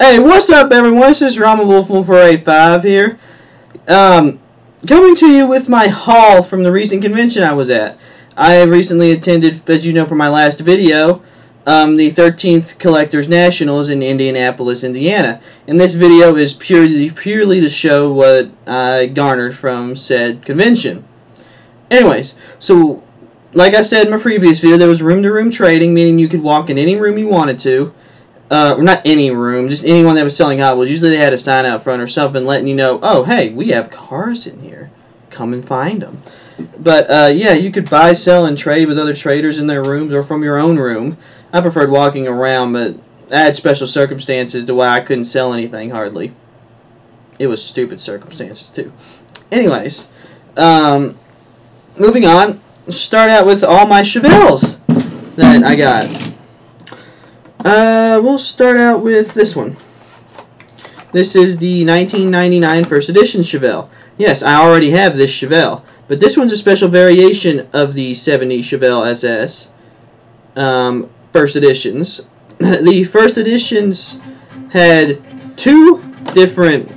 Hey, what's up, everyone? This is Ramenwolf 1485 here. Coming to you with my haul from the recent convention I was at. I recently attended, as you know from my last video, the 13th Collectors Nationals in Indianapolis, Indiana. And this video is purely to show what I garnered from said convention. Anyways, so like I said in my previous video, there was room-to-room trading, meaning you could walk in any room you wanted to. Not any room, just anyone that was selling Hot Wheels. Usually they had a sign out front or something letting you know, oh, hey, we have cars in here. Come and find them. But, yeah, you could buy, sell, and trade with other traders in their rooms or from your own room. I preferred walking around, but I had special circumstances to why I couldn't sell anything, hardly. It was stupid circumstances, too. Anyways, moving on, let's start out with all my Chevelles that I got. We'll start out with this one. This is the 1999 First Edition Chevelle. Yes, I already have this Chevelle, but this one's a special variation of the 70 Chevelle SS First Editions. The First Editions had two different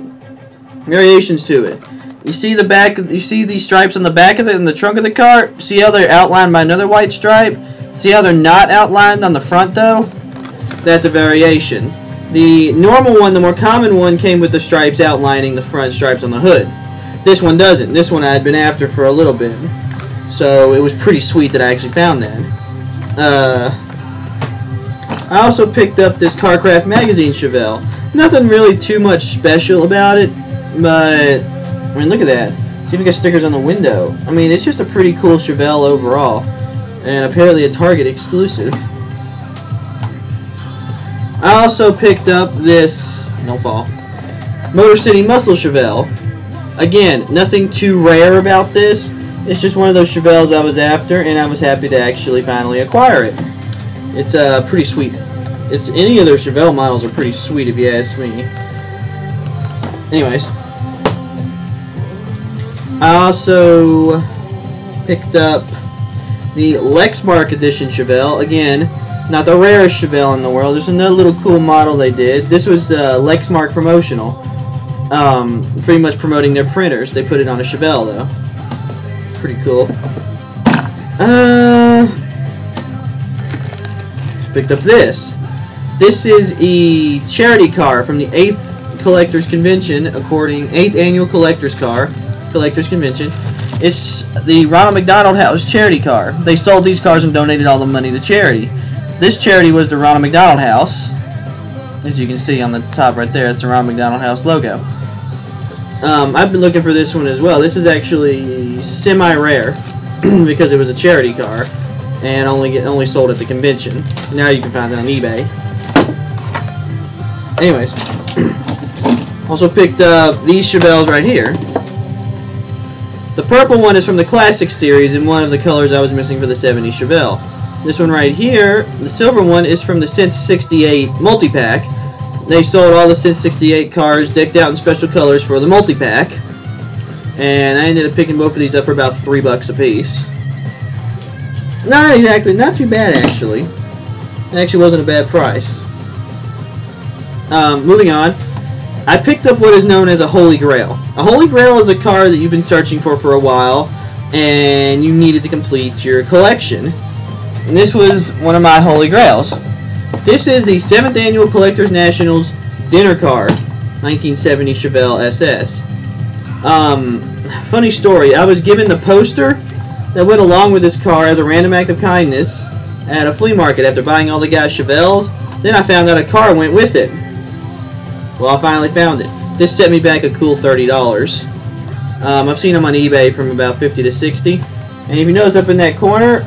variations to it. You see the back? You see these stripes on the back of it in the trunk of the car? See how they're outlined by another white stripe? See how they're not outlined on the front though? That's a variation. The normal one, the more common one, came with the stripes outlining the front stripes on the hood. This one doesn't. This one I had been after for a little bit. So it was pretty sweet that I actually found that. I also picked up this Carcraft Magazine Chevelle. Nothing really too much special about it, but I mean, look at that. See if we got stickers on the window. I mean, it's just a pretty cool Chevelle overall, and apparently a Target exclusive. I also picked up this, no fall, Motor City Muscle Chevelle. Again, nothing too rare about this. It's just one of those Chevelles I was after, and I was happy to actually finally acquire it. It's pretty sweet. It's any of their Chevelle models are pretty sweet if you ask me. Anyways, I also picked up the Lexmark Edition Chevelle. Again, not the rarest Chevelle in the world. There's another little cool model they did. This was Lexmark promotional. Pretty much promoting their printers. They put it on a Chevelle, though. It's pretty cool. Just picked up this. This is a charity car from the 8th Collectors Convention, 8th Annual Collectors Convention. It's the Ronald McDonald House charity car. They sold these cars and donated all the money to charity. This charity was the Ronald McDonald House. As you can see on the top right there, it's the Ronald McDonald House logo. I've been looking for this one as well. This is actually semi-rare because it was a charity car and only sold at the convention. Now you can find it on eBay. Anyways, also picked up these Chevelles right here. The purple one is from the Classic series and one of the colors I was missing for the 70 Chevelle. This one right here, the silver one, is from the Since 68 multi-pack. They sold all the Since 68 cars decked out in special colors for the multi-pack. And I ended up picking both of these up for about $3 a piece. Not exactly, not too bad actually. It actually wasn't a bad price. Moving on, I picked up what is known as a Holy Grail. A Holy Grail is a car that you've been searching for a while, and you needed to complete your collection. And this was one of my Holy Grails. This is the 7th Annual Collectors Nationals Dinner Car, 1970 Chevelle SS. Funny story, I was given the poster that went along with this car as a random act of kindness at a flea market after buying all the guys' Chevelles. Then I found out a car went with it. Well, I finally found it. This set me back a cool $30. I've seen them on eBay from about $50 to $60. And if you notice up in that corner,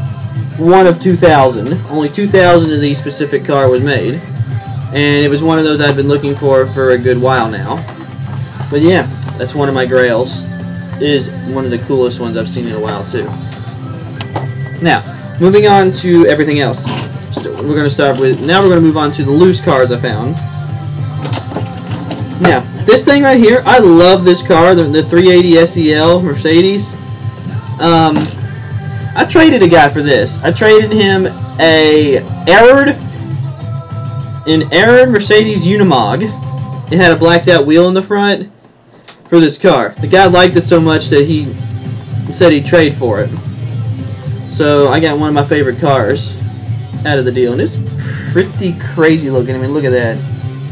one of 2,000. Only 2,000 of these specific car was made. And it was one of those I've been looking for a good while now. But yeah, that's one of my grails. It is one of the coolest ones I've seen in a while too. Now, moving on to everything else. We're going to move on to the loose cars I found. Now, this thing right here, I love this car, the 380 SEL Mercedes. I traded a guy for this. I traded him an Errard Mercedes Unimog it had a blacked out wheel in the front for this car. The guy liked it so much that he said he'd trade for it. So I got one of my favorite cars out of the deal, and it's pretty crazy looking. I mean, look at that.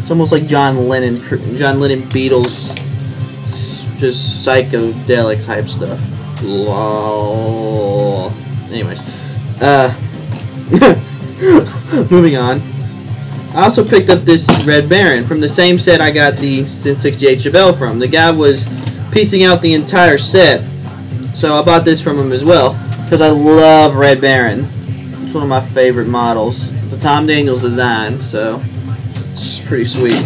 It's almost like John Lennon Beatles, just psychedelic type stuff. Lol. Anyways, moving on. I also picked up this Red Baron from the same set I got the Sin 68 Chevelle from. The guy was piecing out the entire set, so I bought this from him as well because I love Red Baron. It's one of my favorite models. It's a Tom Daniels design, so it's pretty sweet.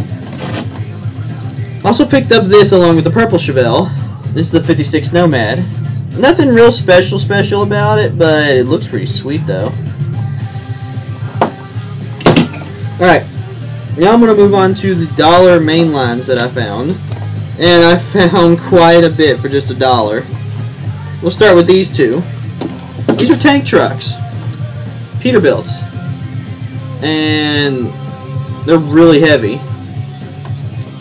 Also picked up this along with the purple Chevelle. This is the 56 Nomad. Nothing real special about it, but it looks pretty sweet though. Alright, now I'm going to move on to the dollar mainlines that I found. And I found quite a bit for just $1. We'll start with these two. These are tank trucks. Peterbilts. And they're really heavy.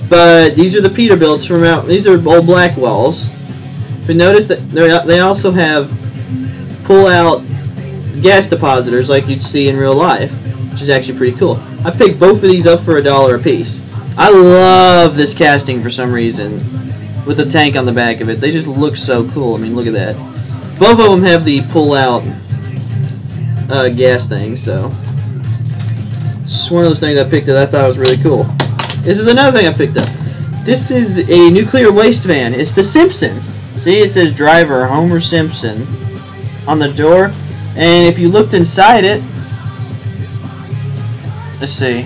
But these are the Peterbilts from out. These are old Blackwells. If you notice that they also have pull-out gas depositors like you'd see in real life, which is actually pretty cool. I picked both of these up for $1 a piece. I love this casting for some reason, with the tank on the back of it. They just look so cool. I mean, look at that. Both of them have the pull-out gas thing, so it's one of those things I picked up that I thought was really cool. This is another thing I picked up. This is a nuclear waste van. It's the Simpsons. See, it says driver Homer Simpson on the door, and if you looked inside it, let's see,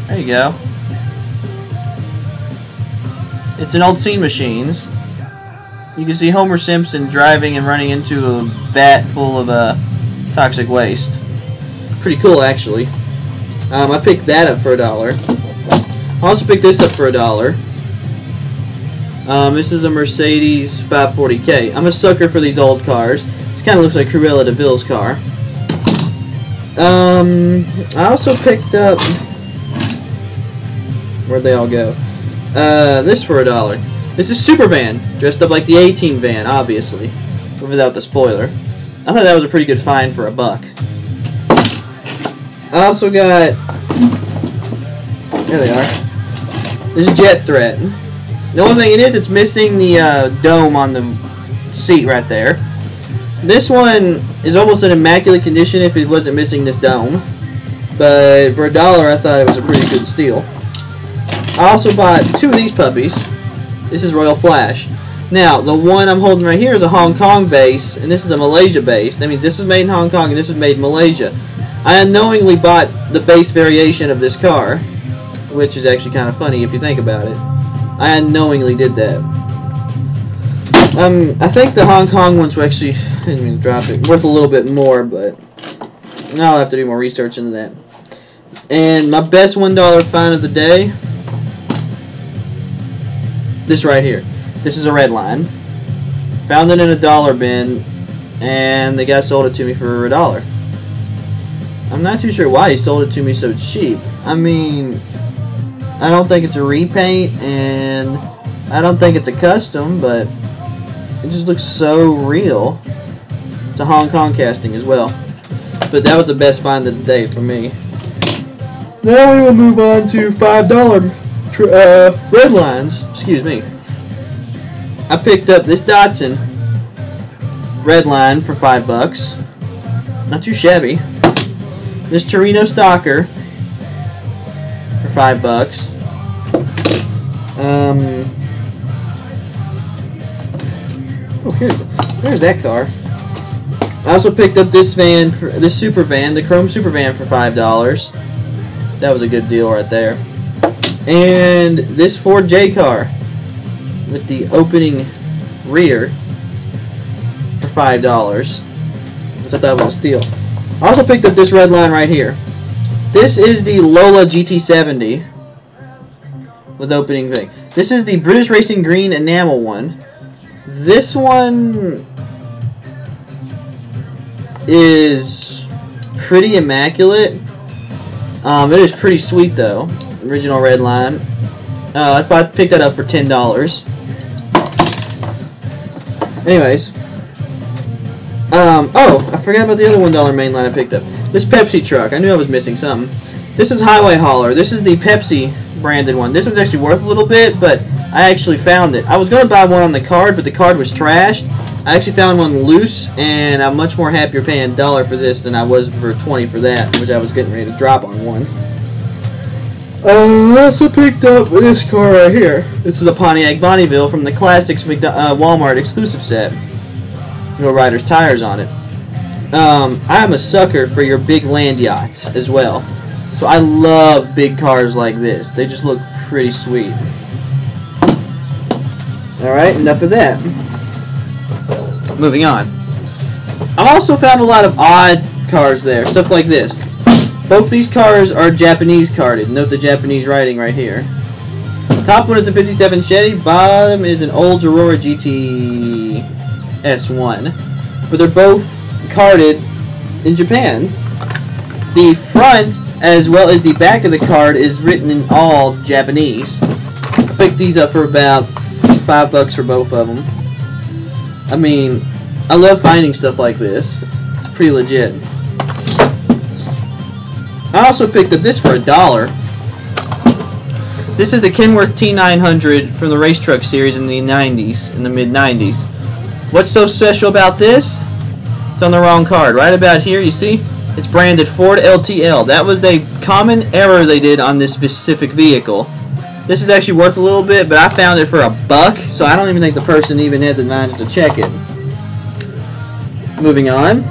there you go. It's an old Scene Machines. You can see Homer Simpson driving and running into a vat full of toxic waste. Pretty cool, actually. I picked that up for $1. I also picked this up for $1. This is a Mercedes 540K. I'm a sucker for these old cars. This kind of looks like Cruella de Vil's car. I also picked up... Where'd they all go? This for $1. This is Supervan, dressed up like the A-Team van, obviously, but without the spoiler. I thought that was a pretty good find for $1. I also got... There they are. This is Jet Threat. The only thing it is, it's missing the dome on the seat right there. This one is almost in immaculate condition if it wasn't missing this dome. But for $1, I thought it was a pretty good steal. I also bought two of these puppies. This is Royal Flash. Now, the one I'm holding right here is a Hong Kong base, and this is a Malaysia base. That means this was made in Hong Kong and this was made in Malaysia. I unknowingly bought the base variation of this car, which is actually kind of funny if you think about it. I unknowingly did that. I think the Hong Kong ones were actually, I didn't even drop it, worth a little bit more, but I'll have to do more research into that. And my best $1 find of the day, this right here. This is a Redline. Found it in a dollar bin, and the guy sold it to me for $1. I'm not too sure why he sold it to me so cheap. I mean, I don't think it's a repaint, and I don't think it's a custom, but it just looks so real. It's a Hong Kong casting as well. But that was the best find of the day for me. Now we will move on to $5 Redlines. Excuse me. I picked up this Datsun Redline for $5. Not too shabby. This Torino Stalker for $5. Oh, here's that car. I also picked up this van, this super van, the Chrome Super Van for $5. That was a good deal right there. And this Ford J car with the opening rear for $5, which I thought was a steal. I also picked up this Redline right here. This is the Lola GT70 with opening thing. This is the British Racing Green enamel one. This one is pretty immaculate. It is pretty sweet though. Original Redline. I picked that up for $10. Anyways. Oh, I forgot about the other $1 mainline I picked up. This Pepsi truck. I knew I was missing something. This is Highway Hauler. This is the Pepsi branded one. This one's actually worth a little bit, but I actually found it. I was going to buy one on the card, but the card was trashed. I actually found one loose, and I'm much more happier paying $1 for this than I was for $20 for that, which I was getting ready to drop on one. I also picked up this car right here. This is a Pontiac Bonneville from the Classics Walmart exclusive set. No Riders tires on it. I'm a sucker for your big land yachts as well. So I love big cars like this. They just look pretty sweet. Alright, enough of that. Moving on. I also found a lot of odd cars there. Stuff like this. Both these cars are Japanese carded. Note the Japanese writing right here. Top one is a 57 Chevy. Bottom is an old Aurora GT S1. But they're both carded in Japan. The front as well as the back of the card is written in all Japanese. I picked these up for about $5 for both of them. I mean, I love finding stuff like this. It's pretty legit. I also picked up this for $1. This is the Kenworth T900 from the race truck series in the 90s, in the mid-90s. What's so special about this? It's on the wrong card. Right about here, you see? It's branded Ford LTL. That was a common error they did on this specific vehicle. This is actually worth a little bit, but I found it for $1, so I don't even think the person even had the knowledge to check it. Moving on.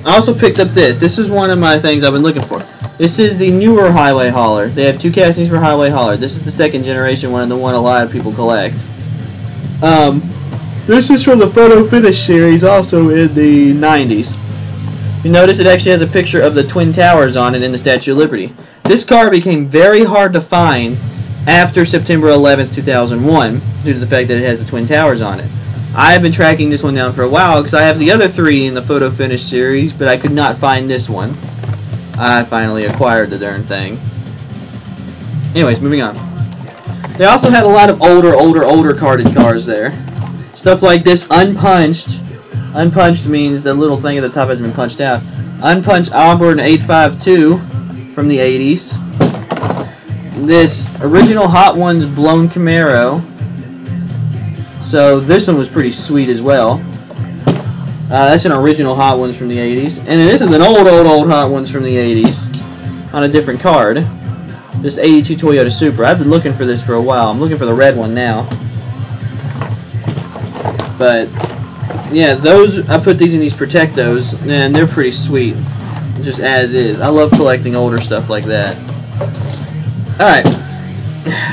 I also picked up this. This is one of my things I've been looking for. This is the newer Highway Hauler. They have 2 castings for Highway Hauler. This is the 2nd generation one and the one a lot of people collect. This is from the Photo Finish series, also in the 90s. You notice it actually has a picture of the Twin Towers on it in the Statue of Liberty. This car became very hard to find after September 11th, 2001, due to the fact that it has the Twin Towers on it. I have been tracking this one down for a while because I have the other 3 in the Photo Finish series, but I could not find this one. I finally acquired the darn thing. Anyways, moving on. They also had a lot of older carded cars there. Stuff like this unpunched. Unpunched means the little thing at the top hasn't been punched out. Unpunched Auburn 852 from the 80s. This original Hot Ones blown Camaro. So this one was pretty sweet as well. That's an original Hot Ones from the 80s. And then this is an old Hot Ones from the 80s on a different card. This 82 Toyota Supra. I've been looking for this for a while. I'm looking for the red one now. But yeah, those, I put these in these Protectos, and they're pretty sweet, just as is. I love collecting older stuff like that. Alright,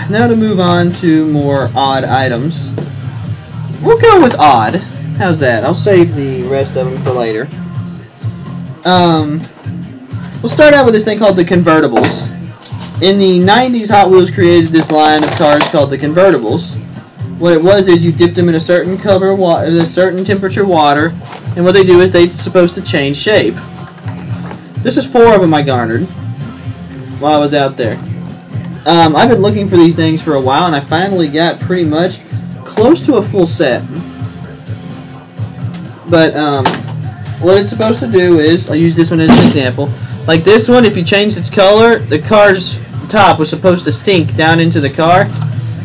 now to move on to more odd items. We'll go with odd. How's that? I'll save the rest of them for later. We'll start out with this thing called the convertibles. In the 90s, Hot Wheels created this line of cars called the convertibles. What it was is you dipped them in a certain a certain temperature water, and what they do is they're supposed to change shape. This is 4 of them I garnered while I was out there. I've been looking for these things for a while, and I finally got pretty much close to a full set. But what it's supposed to do is, I'll use this one as an example. Like this one, if you change its color, the car's top was supposed to sink down into the car,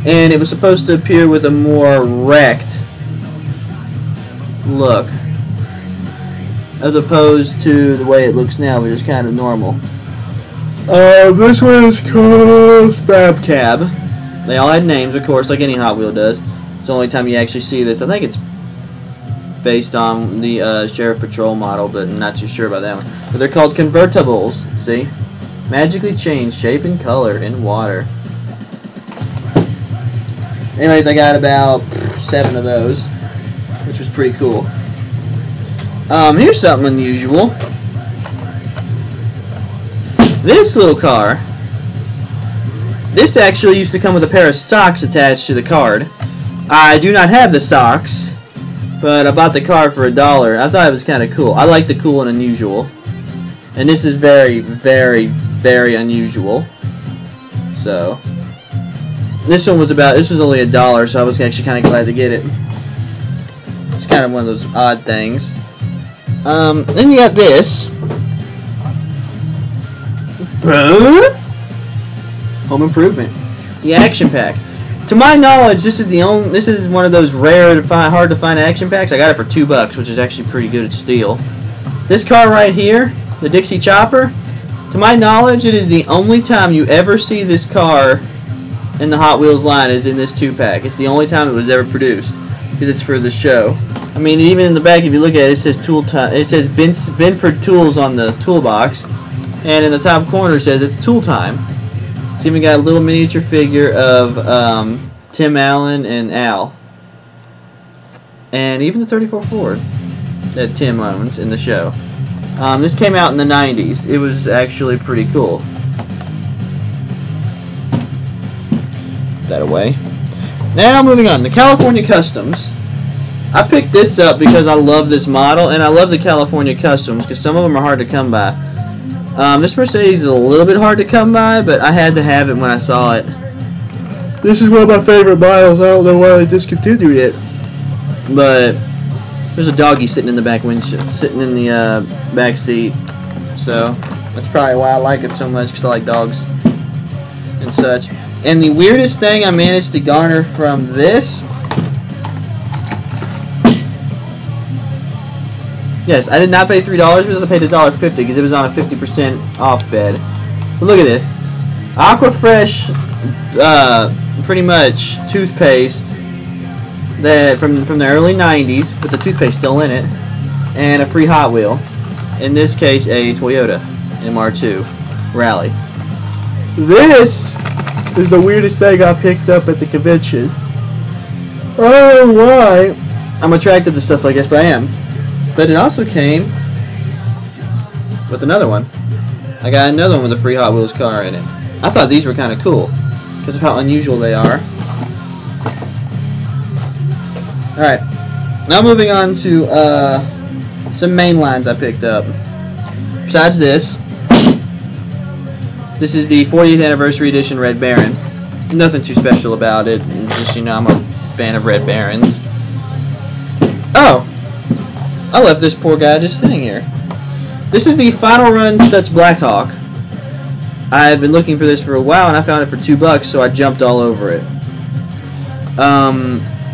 and it was supposed to appear with a more wrecked look, as opposed to the way it looks now, which is kind of normal. This one is called Fab Cab. They all had names, of course, like any Hot Wheel does. It's the only time you actually see this. I think it's based on the Sheriff Patrol model, but I'm not too sure about that one. But they're called convertibles. See? Magically change shape and color in water. Anyways, I got about 7 of those, which was pretty cool. Here's something unusual. This little car, this actually used to come with a pair of socks attached to the card. I do not have the socks, but I bought the card for $1. I thought it was kind of cool. I like the cool and unusual. And this is very, very, very unusual. So this one was only $1, so I was actually kind of glad to get it. It's kind of one of those odd things. Then you got this. Home Improvement, the action pack. To my knowledge, this is one of those rare to find, hard to find action packs. I got it for $2, which is actually pretty good at steal. This car right here, the Dixie Chopper. To my knowledge, it is the only time you ever see this car in the Hot Wheels line is in this 2-pack. It's the only time it was ever produced because it's for the show. I mean, even in the back, if you look at it, it says Tool Time. It says Binford Tools on the toolbox, and in the top corner it says it's Tool Time. It's even got a little miniature figure of Tim Allen and Al, and even the 34 Ford that Tim owns in the show. This came out in the 90s. It was actually pretty cool. Put that away. Now moving on, the California Customs. I picked this up because I love this model, and I love the California Customs because some of them are hard to come by. This Mercedes is a little bit hard to come by, but I had to have it when I saw it. This is one of my favorite models. I don't know why they discontinued it, but there's a doggy sitting in the back windshield, sitting in the back seat. So that's probably why I like it so much, because I like dogs and such. And the weirdest thing I managed to garner from this. Yes, I did not pay $3 because I paid $1.50 because it was on a 50% off bed. But look at this. Aquafresh, pretty much toothpaste that from the early 90s, with the toothpaste still in it, and a free Hot Wheel. In this case, a Toyota MR2 Rally. This is the weirdest thing I picked up at the convention. I don't know why I'm attracted to stuff like this, but I am. But it also came with another one. I got another one with a free Hot Wheels car in it. I thought these were kind of cool because of how unusual they are. Alright, now moving on to some Mainlines I picked up. Besides this, this is the 40th Anniversary Edition Red Baron. Nothing too special about it, just, you know, I'm a fan of Red Barons. Oh! I left this poor guy just sitting here. This is the Final Run Stutz Blackhawk. I've been looking for this for a while, and I found it for $2, so I jumped all over it.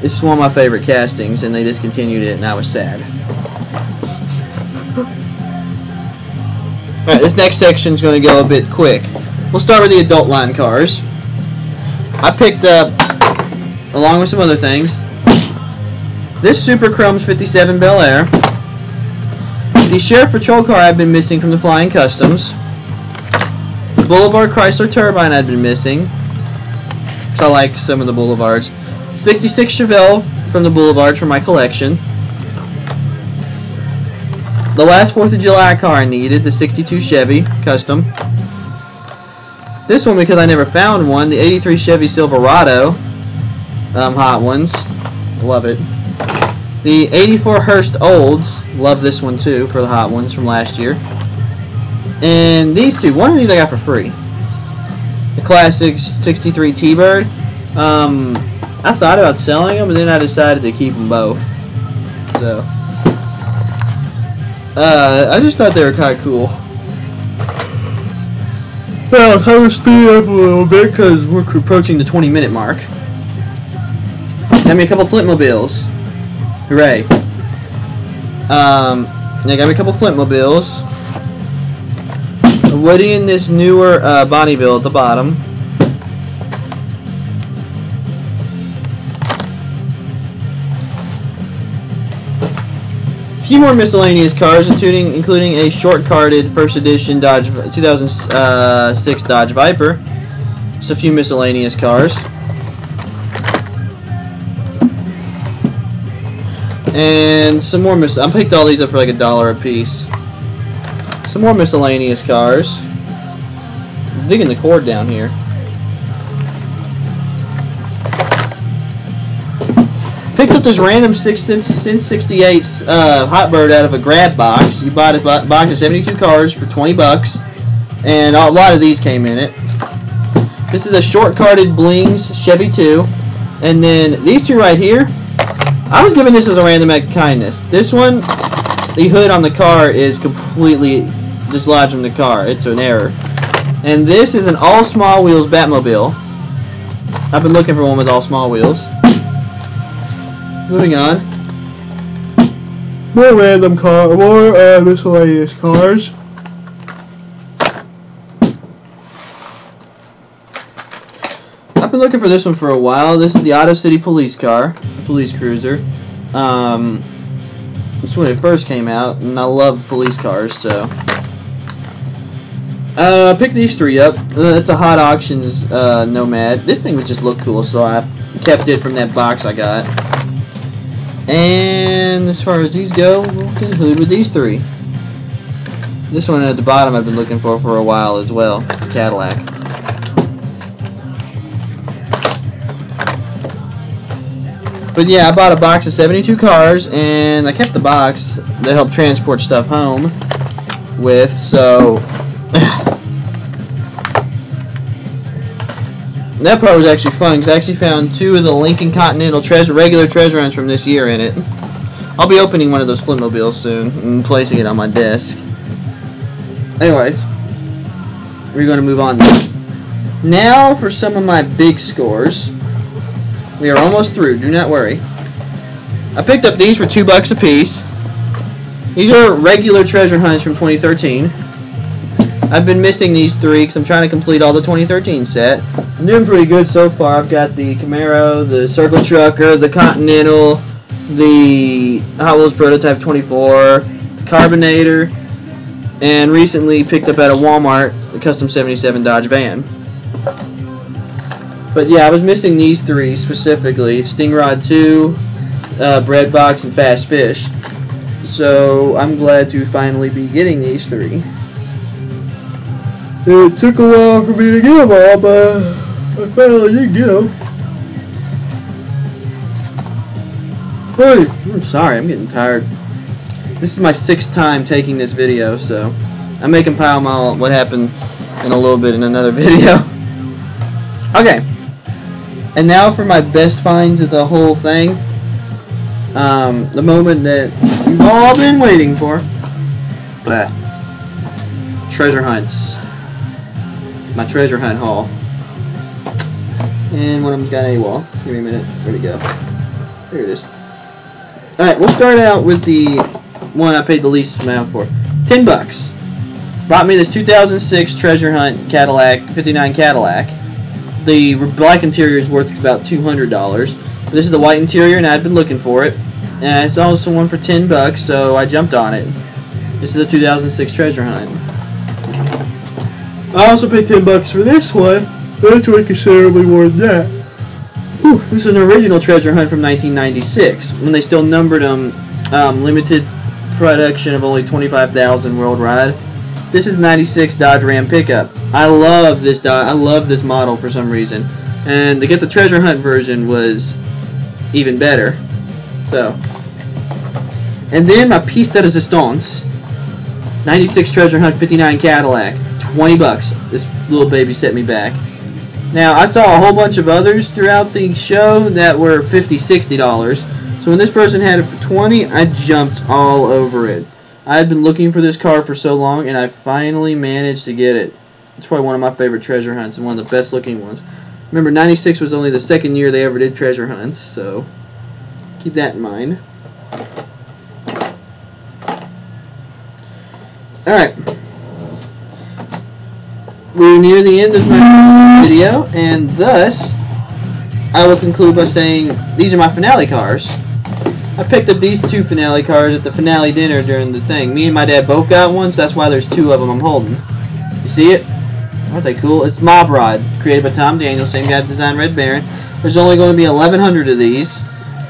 This is one of my favorite castings, and they discontinued it, and I was sad. Alright, this next section is going to go a bit quick. We'll start with the adult line cars. I picked up, along with some other things, this Super Chrome's 57 Bel Air, the Sheriff Patrol car I've been missing from the Flying Customs, the Boulevard Chrysler Turbine I've been missing, because I like some of the Boulevards, 66 Chevelle from the Boulevards for my collection, the last 4th of July car I needed, the 62 Chevy Custom, this one because I never found one, the 83 Chevy Silverado Hot Ones, love it. The 84 Hearst Olds, love this one too for the Hot Ones from last year. And these two, one of these I got for free. The classic 63 T-Bird. I thought about selling them, but then I decided to keep them both. So, I just thought they were kind of cool. Well, I'm going to speed up a little bit because we're approaching the 20-minute mark. Got me a couple Flintmobiles. Hooray. I got me a couple Flintmobiles. A Woody and this newer Bonneville at the bottom. A few more miscellaneous cars, including a short-carded first edition Dodge 2006 Dodge Viper. Just a few miscellaneous cars. And some more I picked all these up for like $1 a piece. Some more miscellaneous cars. I'm digging the cord down here. Picked up this random Sin 68 Hot Bird out of a grab box. You bought a box of 72 cars for $20, and a lot of these came in it. This is a short-carded Blings Chevy 2. And then these two right here, I was given this as a random act of kindness. This one, the hood on the car is completely dislodged from the car. It's an error. And this is an all small wheels Batmobile. I've been looking for one with all small wheels. Moving on. More miscellaneous cars. I've been looking for this one for a while. This is the Auto City police car, police cruiser. This is when it first came out, and I love police cars, so I picked these three up. It's a Hot Auctions Nomad. This thing would just look cool, so I kept it from that box I got. And as far as these go, we'll conclude with these three. This one at the bottom I've been looking for a while as well. It's a Cadillac. But yeah, I bought a box of 72 cars, and I kept the box to help transport stuff home with, so that part was actually fun, because I actually found two of the Lincoln Continental regular treasure hunts from this year in it. I'll be opening one of those Flintmobiles soon and placing it on my desk. Anyways, we're going to move on now for some of my big scores. We are almost through, do not worry. I picked up these for $2 a piece. These are regular treasure hunts from 2013. I've been missing these three because I'm trying to complete all the 2013 set. I'm doing pretty good so far. I've got the Camaro, the Circle Trucker, the Continental, the HotWheels Prototype 24, the Carbinator, and recently picked up at a Walmart the Custom 77 Dodge van. But yeah, I was missing these three specifically: Stingrod 2, Breadbox, and Fast Fish. So I'm glad to finally be getting these three. It took a while for me to get them all, but I finally did get them. Hey, I'm sorry, I'm getting tired. This is my 6th time taking this video, so I may compile what happened in a little bit in another video. Okay. And now for my best finds of the whole thing. The moment that you've all been waiting for. Blah. Treasure hunts. My treasure hunt haul. And one of them's got AWOL. Give me a minute. Where'd it go? There it is. Alright, we'll start out with the one I paid the least amount for. $10. Bought me this 2006 treasure hunt Cadillac, 59 Cadillac. The black interior is worth about $200. This is the white interior, and I've been looking for it. And it's also one for $10, so I jumped on it. This is the 2006 treasure hunt. I also paid $10 for this one. That's way considerably more than that. Whew, this is an original treasure hunt from 1996, when they still numbered them. Limited production of only 25,000 worldwide. This is 96 Dodge Ram pickup. I love this model for some reason, and to get the treasure hunt version was even better. So, and then my piece de resistance, 96 treasure hunt 59 Cadillac, $20. This little baby set me back. Now I saw a whole bunch of others throughout the show that were $50, $60. So when this person had it for $20, I jumped all over it. I had been looking for this car for so long, and I finally managed to get it. It's probably one of my favorite treasure hunts and one of the best looking ones. Remember, 96 was only the 2nd year they ever did treasure hunts, so keep that in mind. Alright. We're near the end of my video, and thus I will conclude by saying these are my finale cars. I picked up these 2 finale cars at the finale dinner during the thing. Me and my dad both got one, so that's why there's 2 of them I'm holding. You see it? Aren't they cool? It's Mob Rod, created by Tom Daniels, same guy that designed Red Baron. There's only going to be 1,100 of these.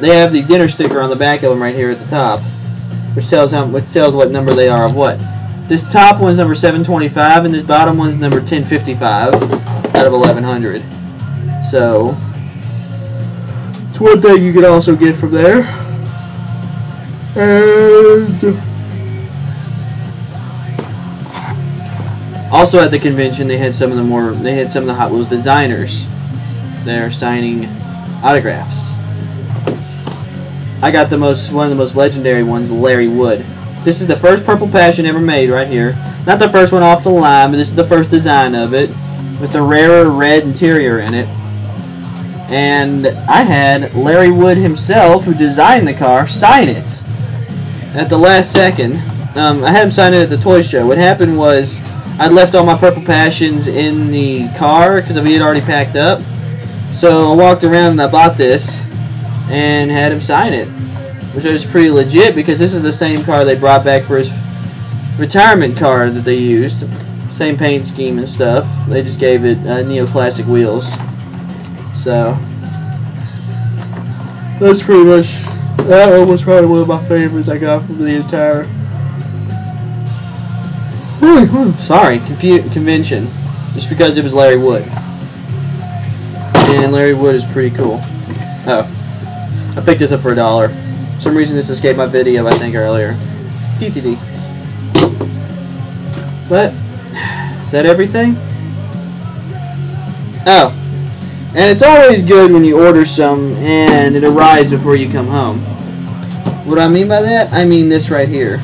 They have the dinner sticker on the back of them right here at the top, which tells what number they are of what. This top one's number 725, and this bottom one's number 1055 out of 1,100. So, it's one thing you could also get from there. And Also at the convention, they had some of the Hot Wheels designers there signing autographs. I got one of the most legendary ones, Larry Wood. This is the first Purple Passion ever made right here. Not the first one off the line, but this is the first design of it, with the rarer red interior in it. And I had Larry Wood himself, who designed the car, sign it at the last second. I had him sign it at the toy show. What happened was I'd left all my Purple Passions in the car because we had already packed up. So I walked around and I bought this and had him sign it, which was pretty legit because this is the same car they brought back for his retirement car that they used. Same paint scheme and stuff. They just gave it neoclassic wheels. So that's pretty much, that one was probably one of my favorites I got from the entire convention, just because it was Larry Wood, and Larry Wood is pretty cool. Oh, I picked this up for $1. For some reason this escaped my video, I think, earlier. TTD. But is that everything? Oh, and it's always good when you order some and it arrives before you come home. What do I mean by that? I mean this right here.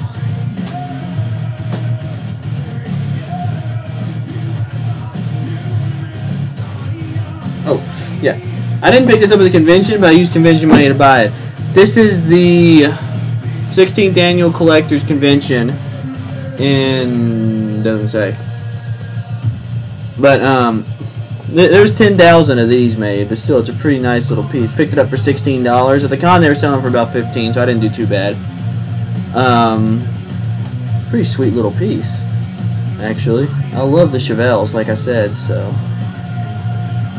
Oh, yeah. I didn't pick this up at the convention, but I used convention money to buy it. This is the 16th Annual Collectors Convention in, doesn't say. But, there's 10,000 of these made, but still, it's a pretty nice little piece. Picked it up for $16. At the con, they were selling for about $15, so I didn't do too bad. Pretty sweet little piece, actually. I love the Chevelles, like I said, so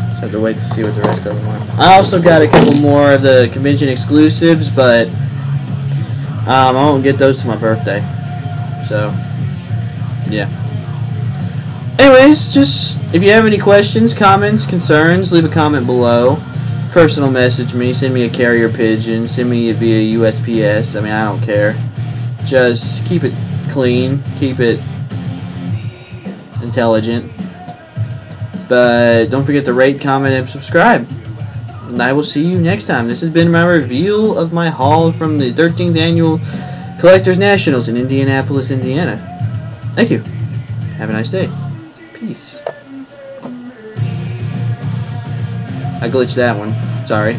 just have to wait to see what the rest of them are. I also got a couple more of the convention exclusives, but I won't get those till my birthday. So, yeah. Anyways, just if you have any questions, comments, concerns, leave a comment below. Personal message me, send me a carrier pigeon, send me it via USPS. I mean, I don't care. Just keep it clean, keep it intelligent. But don't forget to rate, comment, and subscribe. And I will see you next time. This has been my review of my haul from the 13th Annual Collectors Nationals in Indianapolis, Indiana. Thank you. Have a nice day. Peace. I glitched that one. Sorry.